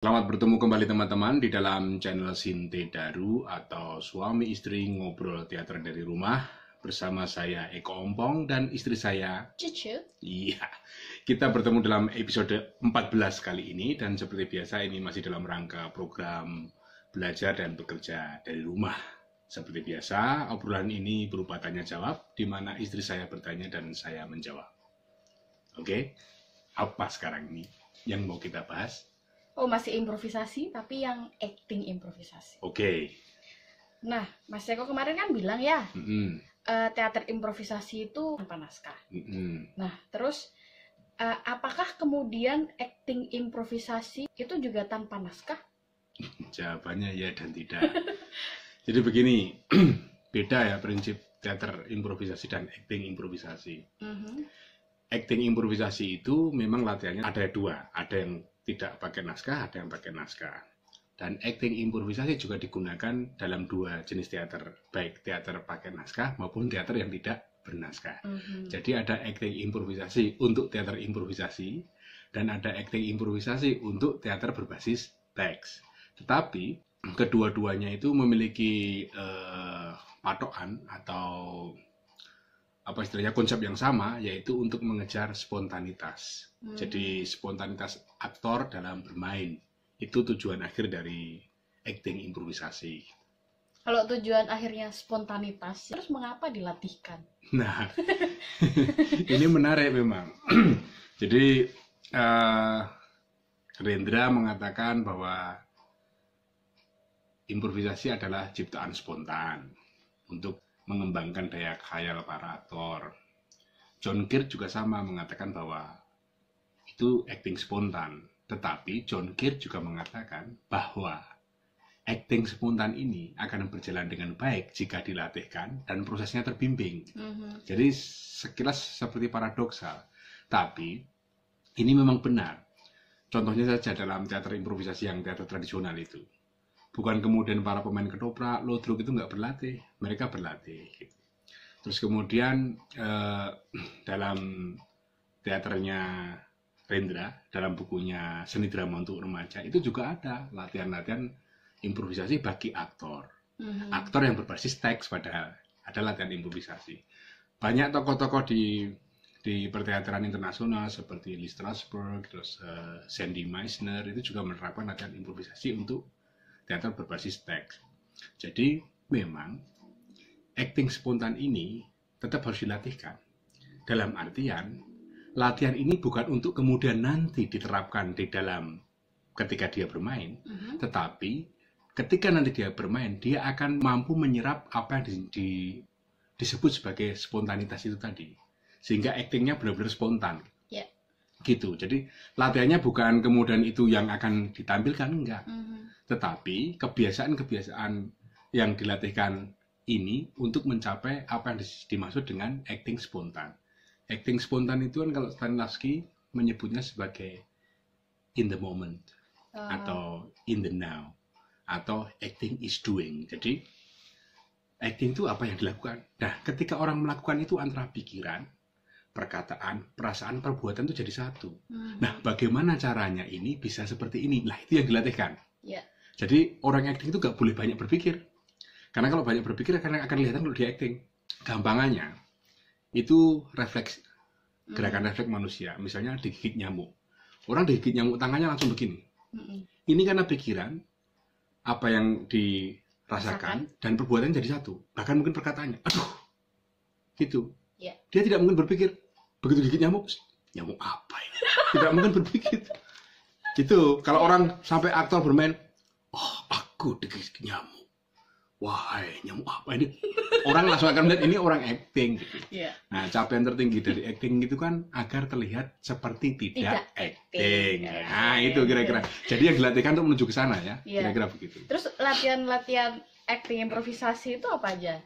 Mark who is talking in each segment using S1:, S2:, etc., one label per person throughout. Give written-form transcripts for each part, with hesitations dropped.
S1: Selamat bertemu kembali teman-teman di dalam channel Sinte Daru atau Suami Istri Ngobrol Teater dari Rumah bersama saya Eko Ompong dan istri saya
S2: Cucu.
S1: Iya, kita bertemu dalam episode 14 kali ini dan seperti biasa ini masih dalam rangka program belajar dan bekerja dari rumah. Seperti biasa, obrolan ini berupa tanya jawab di mana istri saya bertanya dan saya menjawab. Oke, apa sekarang ini yang mau kita bahas?
S2: Oh, masih improvisasi, tapi yang acting improvisasi.
S1: Oke.
S2: Nah, Mas Eko kemarin kan bilang ya,
S1: Mm-mm.
S2: teater improvisasi itu tanpa naskah.
S1: Mm-mm.
S2: Nah, terus apakah kemudian acting improvisasi itu juga tanpa naskah?
S1: Jawabannya ya dan tidak. Jadi begini, beda ya prinsip teater improvisasi dan acting improvisasi. Acting improvisasi itu memang latihannya ada dua, ada yang tidak pakai naskah, ada yang pakai naskah. Dan acting improvisasi juga digunakan dalam dua jenis teater, baik teater pakai naskah maupun teater yang tidak bernaskah. Jadi ada acting improvisasi untuk teater improvisasi dan ada acting improvisasi untuk teater berbasis teks. Tetapi kedua-duanya itu memiliki patokan atau apa istilahnya konsep yang sama, yaitu untuk mengejar spontanitas. Jadi spontanitas aktor dalam bermain itu tujuan akhir dari acting improvisasi.
S2: Kalau tujuan akhirnya spontanitas, terus mengapa dilatihkan?
S1: Nah, ini menarik memang. Jadi Rendra mengatakan bahwa improvisasi adalah ciptaan spontan untuk mengembangkan daya khayal para aktor. John Keats juga sama mengatakan bahwa itu acting spontan. Tetapi John Keats juga mengatakan bahwa acting spontan ini akan berjalan dengan baik jika dilatihkan dan prosesnya terbimbing. Jadi sekilas seperti paradoksal. Tapi ini memang benar. Contohnya saja dalam teater improvisasi yang teater tradisional itu. Bukan kemudian para pemain ketoprak, ludruk itu nggak berlatih, mereka berlatih. Terus kemudian dalam teaternya Rendra, dalam bukunya Seni Drama untuk Remaja, itu juga ada latihan-latihan improvisasi bagi aktor. Aktor yang berbasis teks padahal ada latihan improvisasi. Banyak tokoh-tokoh di perteateran internasional seperti Lee Strasberg, terus Sandy Meisner itu juga menerapkan latihan improvisasi untuk teater berbasis teks. Jadi memang acting spontan ini tetap harus dilatihkan. Dalam artian, latihan ini bukan untuk kemudian nanti diterapkan di dalam ketika dia bermain, tetapi ketika nanti dia bermain, dia akan mampu menyerap apa yang disebut sebagai spontanitas itu tadi. Sehingga actingnya benar-benar spontan.
S2: Yeah.
S1: Gitu. Jadi latihannya bukan kemudian itu yang akan ditampilkan, enggak. Tetapi kebiasaan-kebiasaan yang dilatihkan ini untuk mencapai apa yang dimaksud dengan acting spontan. Acting spontan itu kan kalau Stanislavski menyebutnya sebagai in the moment atau in the now atau acting is doing. Jadi acting itu apa yang dilakukan. Nah, ketika orang melakukan itu antara pikiran, perkataan, perasaan, perbuatan itu jadi satu. Nah, bagaimana caranya ini bisa seperti ini? Nah, itu yang dilatihkan.
S2: Yeah.
S1: Jadi orang acting itu gak boleh banyak berpikir. Karena kalau banyak berpikir akan kelihatan kalau dia acting. Gampangannya, itu refleks, gerakan refleks manusia. Misalnya digigit nyamuk. Orang digigit nyamuk tangannya langsung begini. Ini karena pikiran, apa yang dirasakan, dan perbuatan jadi satu. Bahkan mungkin perkataannya, aduh, gitu.
S2: Yeah.
S1: Dia tidak mungkin berpikir, begitu gigit nyamuk, nyamuk apa ini? Tidak mungkin berpikir. Gitu. Kalau orang sampai aktor bermain, oh, aku digigit nyamuk. Wahai, nyamuk apa ini? Orang langsung akan melihat ini orang acting. Gitu.
S2: Yeah.
S1: Nah, capaian tertinggi dari acting itu kan agar terlihat seperti tidak acting. Nah, itu kira-kira. Jadi yang dilatihkan untuk menuju ke sana ya.
S2: Yeah.
S1: Kira-kira begitu.
S2: Terus latihan acting improvisasi itu apa aja?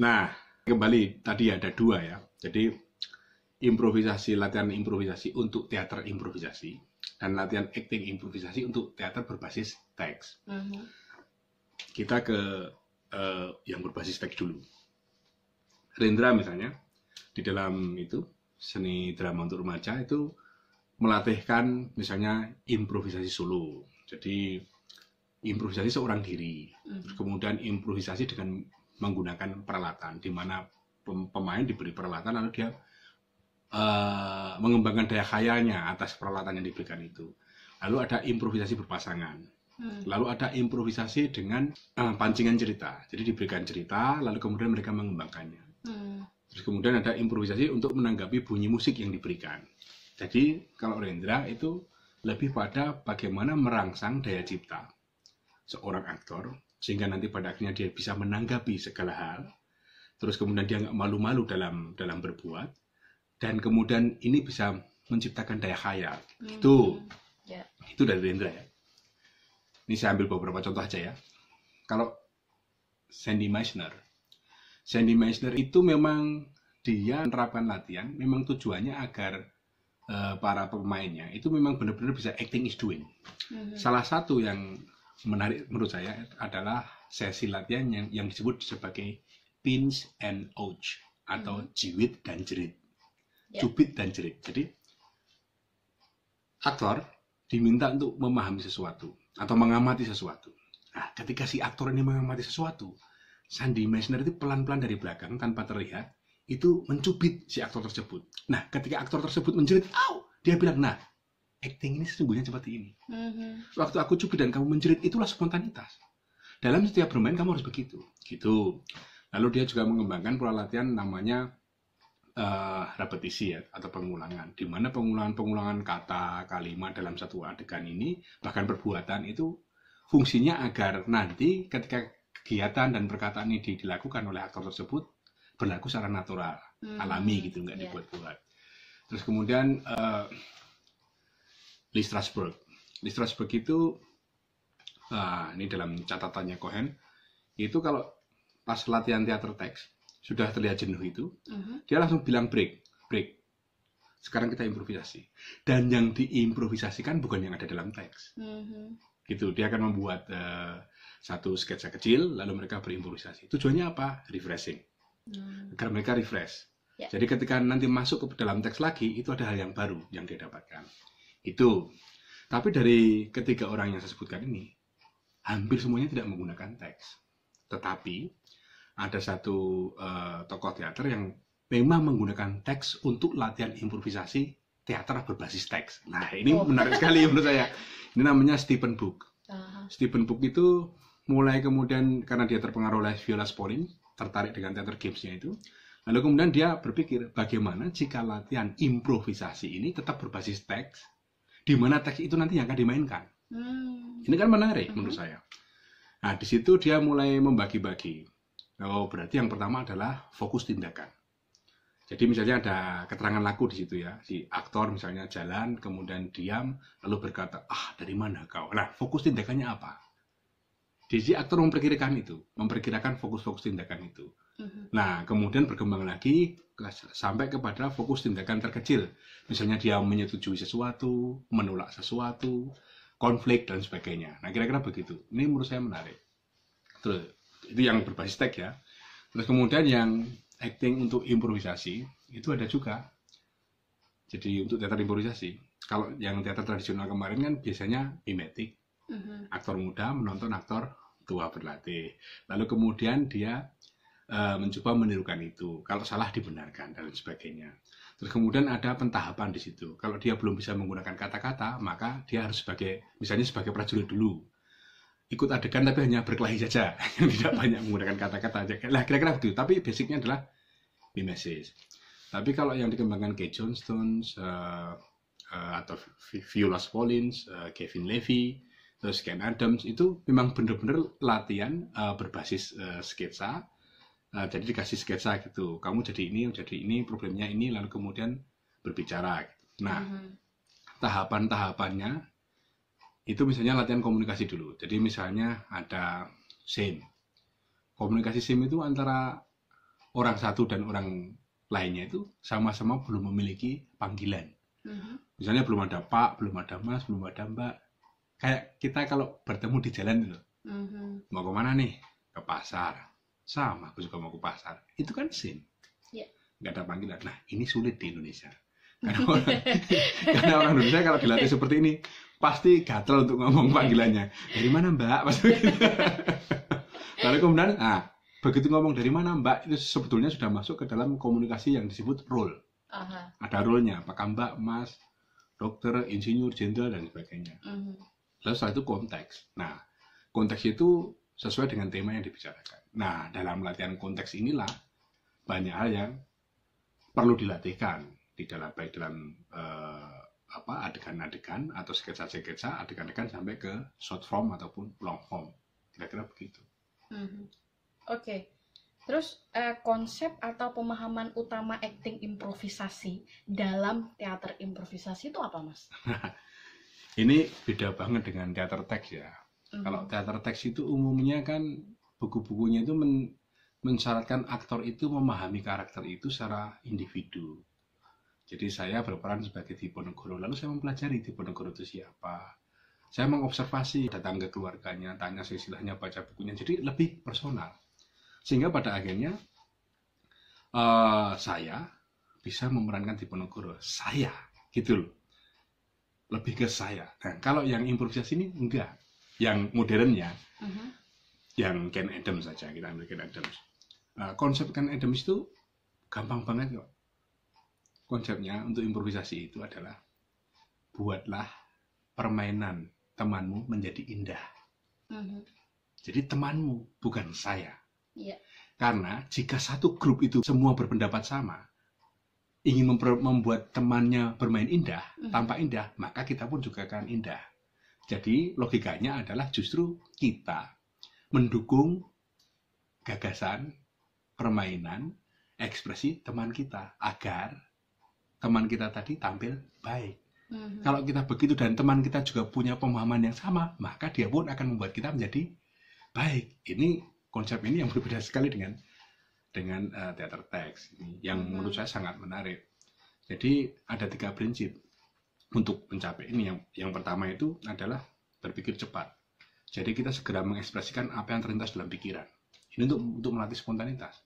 S1: Nah, kembali tadi ada dua ya. Jadi improvisasi, latihan improvisasi untuk teater improvisasi dan latihan acting improvisasi untuk teater berbasis teks. Kita ke yang berbasis teks dulu. Rendra misalnya di dalam itu Seni Drama untuk Remaja itu melatihkan misalnya improvisasi solo. Jadi improvisasi seorang diri, terus kemudian improvisasi dengan menggunakan peralatan, di mana pemain diberi peralatan lalu dia mengembangkan daya khayalnya atas peralatan yang diberikan itu. Lalu ada improvisasi berpasangan. Lalu ada improvisasi dengan pancingan cerita. Jadi diberikan cerita, lalu kemudian mereka mengembangkannya. Terus kemudian ada improvisasi untuk menanggapi bunyi musik yang diberikan. Jadi kalau Rendra itu lebih pada bagaimana merangsang daya cipta seorang aktor, sehingga nanti pada akhirnya dia bisa menanggapi segala hal. Terus kemudian dia nggak malu-malu dalam berbuat. Dan kemudian ini bisa menciptakan daya khayal. Itu dari Rendra ya. Ini saya ambil beberapa contoh aja ya. Kalau Sandy Meisner itu memang dia menerapkan latihan, memang tujuannya agar para pemainnya itu memang benar-benar bisa acting is doing. Salah satu yang menarik menurut saya adalah sesi latihan yang disebut sebagai pinch and ouch atau jiwit dan jerit. Cubit dan jerit. Jadi aktor diminta untuk memahami sesuatu atau mengamati sesuatu. Nah, ketika si aktor ini mengamati sesuatu, Sandy Meisner itu pelan-pelan dari belakang tanpa terlihat itu mencubit si aktor tersebut. Nah, ketika aktor tersebut menjerit, dia bilang, nah, acting ini sesungguhnya seperti ini. Waktu aku cubit dan kamu menjerit, itulah spontanitas. Dalam setiap bermain kamu harus begitu. Gitu. Lalu dia juga mengembangkan pola latihan namanya repetisi ya, atau pengulangan, di mana pengulangan kata, kalimat dalam satu adegan ini, bahkan perbuatan itu fungsinya agar nanti ketika kegiatan dan perkataan ini dilakukan oleh aktor tersebut berlaku secara natural, alami gitu, nggak dibuat-buat. Terus kemudian Lee Strasberg itu ini dalam catatannya Cohen, itu kalau pas latihan teater teks sudah terlihat jenuh itu, dia langsung bilang break. Sekarang kita improvisasi. Dan yang diimprovisasikan bukan yang ada dalam teks. Gitu, dia akan membuat satu sketsa kecil, lalu mereka berimprovisasi. Tujuannya apa? Refreshing. Agar mereka refresh. Jadi ketika nanti masuk ke dalam teks lagi, itu ada hal yang baru yang dia dapatkan. Itu. Tapi dari ketiga orang yang saya sebutkan ini, hampir semuanya tidak menggunakan teks. Tetapi ada satu tokoh teater yang memang menggunakan teks untuk latihan improvisasi teater berbasis teks. Nah, ini menarik sekali menurut saya. Ini namanya Stephen Book. Stephen Book itu mulai kemudian karena dia terpengaruh oleh Viola Spolin, tertarik dengan teater gamesnya itu. Lalu kemudian dia berpikir bagaimana jika latihan improvisasi ini tetap berbasis teks, di mana teks itu nanti yang akan dimainkan. Ini kan menarik menurut saya. Nah, di situ dia mulai membagi-bagi. Berarti yang pertama adalah fokus tindakan. Jadi misalnya ada keterangan laku di situ ya, si aktor misalnya jalan, kemudian diam, lalu berkata, dari mana kau? Nah, fokus tindakannya apa? Jadi aktor memperkirakan fokus-fokus tindakan itu. Nah, kemudian berkembang lagi sampai kepada fokus tindakan terkecil. Misalnya dia menyetujui sesuatu, menolak sesuatu, konflik dan sebagainya. Nah, kira-kira begitu. Ini menurut saya menarik. Terus itu yang berbasis teks ya. Terus kemudian yang acting untuk improvisasi itu ada juga. Jadi untuk teater improvisasi, kalau yang teater tradisional kemarin kan biasanya mimetik. Aktor muda menonton aktor tua berlatih. Lalu kemudian dia mencoba menirukan itu. Kalau salah dibenarkan dan sebagainya. Terus kemudian ada pentahapan di situ. Kalau dia belum bisa menggunakan kata-kata, maka dia harus misalnya sebagai prajurit dulu. Ikut adegan tapi hanya berkelahi saja, tidak banyak menggunakan kata-kata aja. Nah, kira-kira begitu. Tapi basicnya adalah mimesis. Tapi kalau yang dikembangkan Kate Johnstone atau Viola Spolin, Kevin Levy, terus Ken Adams itu memang benar-benar latihan berbasis sketsa. Jadi dikasih sketsa gitu. Kamu jadi ini, problemnya ini, lalu kemudian berbicara. Nah, tahapan-tahapannya itu misalnya latihan komunikasi dulu. Jadi misalnya ada scene. Komunikasi scene itu antara orang satu dan orang lainnya itu sama-sama belum memiliki panggilan. Misalnya belum ada Pak, belum ada Mas, belum ada Mbak. Kayak kita kalau bertemu di jalan itu. Mau kemana nih? Ke pasar. Sama, aku juga mau ke pasar. Itu kan scene. Nggak ada panggilan. Nah, ini sulit di Indonesia. Karena orang Indonesia kalau dilatih seperti ini pasti gatel untuk ngomong panggilannya. Dari mana Mbak? Pasti begitu. Lalu kemudian, begitu ngomong dari mana Mbak, itu sebetulnya sudah masuk ke dalam komunikasi yang disebut role. Ada role-nya, apakah Mbak, Mas, dokter, insinyur, jenderal, dan sebagainya. Lalu setelah itu konteks. Nah, konteks itu sesuai dengan tema yang dibicarakan. Nah, dalam latihan konteks inilah banyak hal yang perlu dilatihkan di dalam, baik dalam adegan-adegan atau sketsa-sketsa, adegan-adegan sampai ke short form ataupun long form. Kira-kira begitu.
S2: Oke. Terus konsep atau pemahaman utama acting improvisasi dalam teater improvisasi itu apa, Mas?
S1: Ini beda banget dengan teater teks ya. Kalau teater teks itu umumnya kan buku-bukunya itu mensyaratkan aktor itu memahami karakter itu secara individu. Jadi saya berperan sebagai Diponegoro, lalu saya mempelajari Diponegoro itu siapa. Saya mengobservasi, datang ke keluarganya, tanya silsilahnya, baca bukunya, jadi lebih personal. Sehingga pada akhirnya saya bisa memerankan Diponegoro. Saya, gitu loh. Lebih ke saya. Nah, kalau yang improvisasi ini enggak. Yang modernnya, yang Ken Adams saja, kita ambil Ken Adams. Konsep Ken Adams itu gampang banget kok. Konsepnya untuk improvisasi itu adalah buatlah permainan temanmu menjadi indah. Jadi temanmu, bukan saya. Karena jika satu grup itu semua berpendapat sama, ingin membuat temannya bermain indah, tampak indah, maka kita pun juga akan indah. Jadi logikanya adalah justru kita mendukung gagasan, permainan, ekspresi teman kita agar teman kita tadi tampil baik. Kalau kita begitu dan teman kita juga punya pemahaman yang sama, maka dia pun akan membuat kita menjadi baik. Ini konsep ini yang berbeda sekali dengan teater teks yang menurut saya sangat menarik. Jadi ada 3 prinsip untuk mencapai ini. Yang pertama itu adalah berpikir cepat. Jadi kita segera mengekspresikan apa yang terlintas dalam pikiran. Ini untuk melatih spontanitas.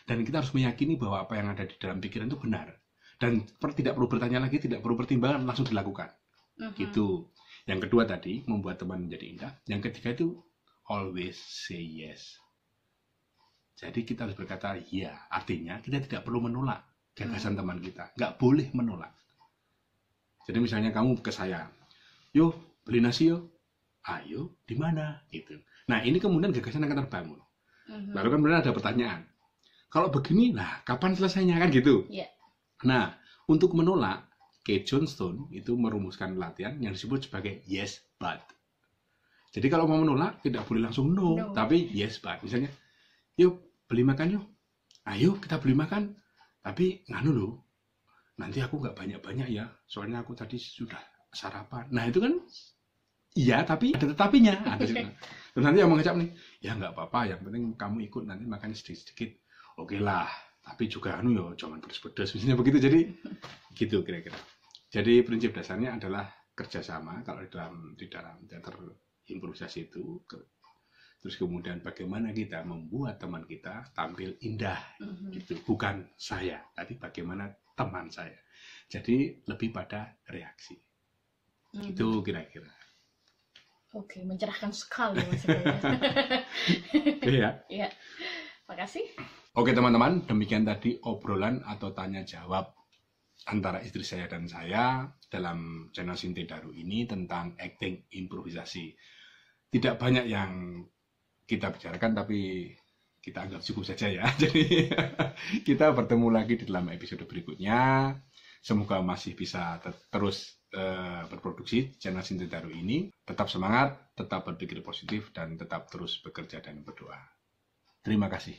S1: Dan kita harus meyakini bahwa apa yang ada di dalam pikiran itu benar. Dan tidak perlu bertanya lagi, tidak perlu pertimbangan, langsung dilakukan. Gitu. Yang kedua tadi membuat teman menjadi indah. Yang ketiga itu always say yes. Jadi kita harus berkata ya, artinya kita tidak perlu menolak gagasan teman kita. Nggak boleh menolak. Jadi misalnya kamu ke saya, yuk beli nasi yuk. Ayo, di mana? Gitu. Nah ini kemudian gagasan akan terbangun. Lalu kemudian ada pertanyaan. Kalau begini, nah kapan selesainya kan gitu? Nah untuk menolak, Kate Johnstone itu merumuskan latihan yang disebut sebagai yes but. Jadi kalau mau menolak tidak boleh langsung no. Tapi yes but. Misalnya, yuk beli makan yuk. Ayo kita beli makan. Tapi nganu loh, nanti aku nggak banyak-banyak ya. Soalnya aku tadi sudah sarapan. Nah itu kan, iya tapi ada tetapinya. Terus nanti yang mengajak nih, ya nggak apa-apa. Yang penting kamu ikut nanti makan sedikit-sedikit. Oke lah. Tapi juga anu ya, jangan pedes-pedes. Misalnya begitu. Jadi gitu kira-kira. Jadi prinsip dasarnya adalah kerjasama. Kalau di dalam teater improvisasi itu. Terus kemudian bagaimana kita membuat teman kita tampil indah, gitu. Bukan saya, tapi bagaimana teman saya. Jadi lebih pada reaksi. Itu kira-kira.
S2: Oke, mencerahkan sekali Mas.
S1: Iya.
S2: Iya. Makasih.
S1: Oke teman-teman, demikian tadi obrolan atau tanya jawab antara istri saya dan saya dalam channel Sinte Daru ini tentang acting improvisasi. Tidak banyak yang kita bicarakan, tapi kita anggap cukup saja ya. Jadi kita bertemu lagi di dalam episode berikutnya. Semoga masih bisa terus berproduksi channel Sinte Daru ini. Tetap semangat, tetap berpikir positif, dan tetap terus bekerja dan berdoa. Terima kasih.